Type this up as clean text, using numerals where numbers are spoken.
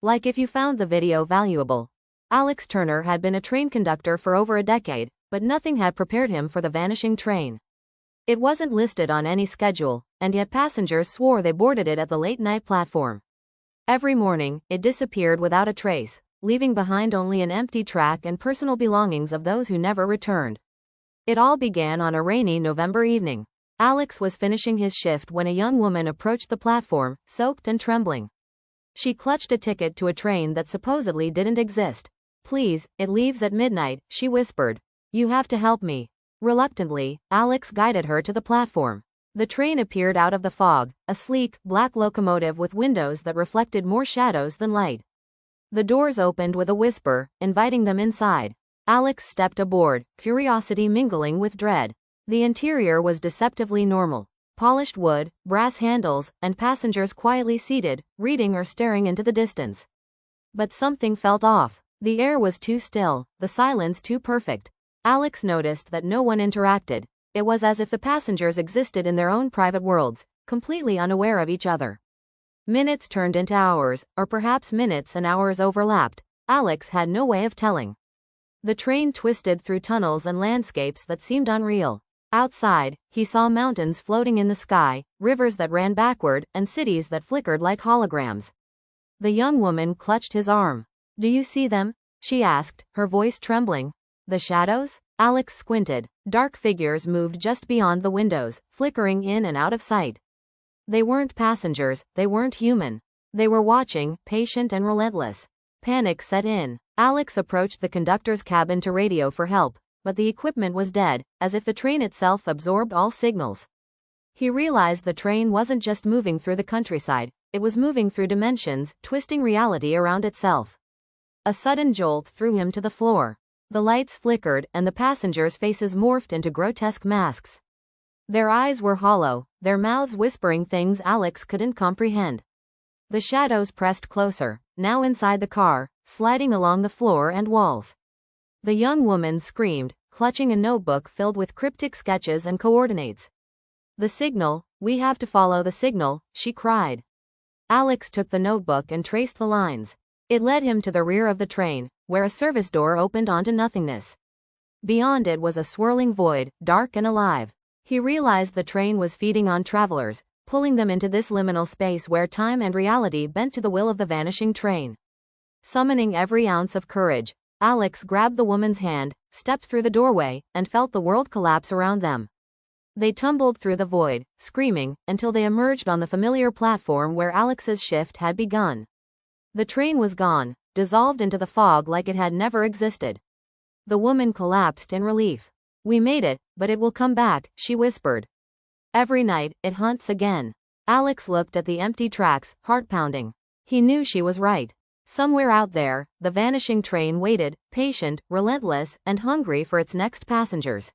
Like if you found the video valuable. Alex Turner had been a train conductor for over a decade, but nothing had prepared him for the vanishing train. It wasn't listed on any schedule, and yet passengers swore they boarded it at the late-night platform. Every morning, it disappeared without a trace, leaving behind only an empty track and personal belongings of those who never returned. It all began on a rainy November evening. Alex was finishing his shift when a young woman approached the platform, soaked and trembling. She clutched a ticket to a train that supposedly didn't exist. "Please, it leaves at midnight," she whispered. "You have to help me." Reluctantly, Alex guided her to the platform. The train appeared out of the fog, a sleek, black locomotive with windows that reflected more shadows than light. The doors opened with a whisper, inviting them inside. Alex stepped aboard, curiosity mingling with dread. The interior was deceptively normal. Polished wood, brass handles, and passengers quietly seated, reading or staring into the distance. But something felt off. The air was too still, the silence too perfect. Alex noticed that no one interacted. It was as if the passengers existed in their own private worlds, completely unaware of each other. Minutes turned into hours, or perhaps minutes and hours overlapped. Alex had no way of telling. The train twisted through tunnels and landscapes that seemed unreal. Outside, he saw mountains floating in the sky, rivers that ran backward, and cities that flickered like holograms. The young woman clutched his arm. "Do you see them?" she asked, her voice trembling. "The shadows?" Alex squinted. Dark figures moved just beyond the windows, flickering in and out of sight. They weren't passengers, they weren't human. They were watching, patient and relentless. Panic set in. Alex approached the conductor's cabin to radio for help, but the equipment was dead, as if the train itself absorbed all signals. He realized the train wasn't just moving through the countryside, it was moving through dimensions, twisting reality around itself. A sudden jolt threw him to the floor. The lights flickered, and the passengers' faces morphed into grotesque masks. Their eyes were hollow, their mouths whispering things Alex couldn't comprehend. The shadows pressed closer, now inside the car, sliding along the floor and walls. The young woman screamed, clutching a notebook filled with cryptic sketches and coordinates. "The signal, we have to follow the signal," she cried. Alex took the notebook and traced the lines. It led him to the rear of the train, where a service door opened onto nothingness. Beyond it was a swirling void, dark and alive. He realized the train was feeding on travelers, pulling them into this liminal space where time and reality bent to the will of the vanishing train. Summoning every ounce of courage, Alex grabbed the woman's hand, stepped through the doorway, and felt the world collapse around them. They tumbled through the void, screaming, until they emerged on the familiar platform where Alex's shift had begun. The train was gone, dissolved into the fog like it had never existed. The woman collapsed in relief. "We made it, but it will come back," she whispered. "Every night, it hunts again." Alex looked at the empty tracks, heart pounding. He knew she was right. Somewhere out there, the vanishing train waited, patient, relentless, and hungry for its next passengers.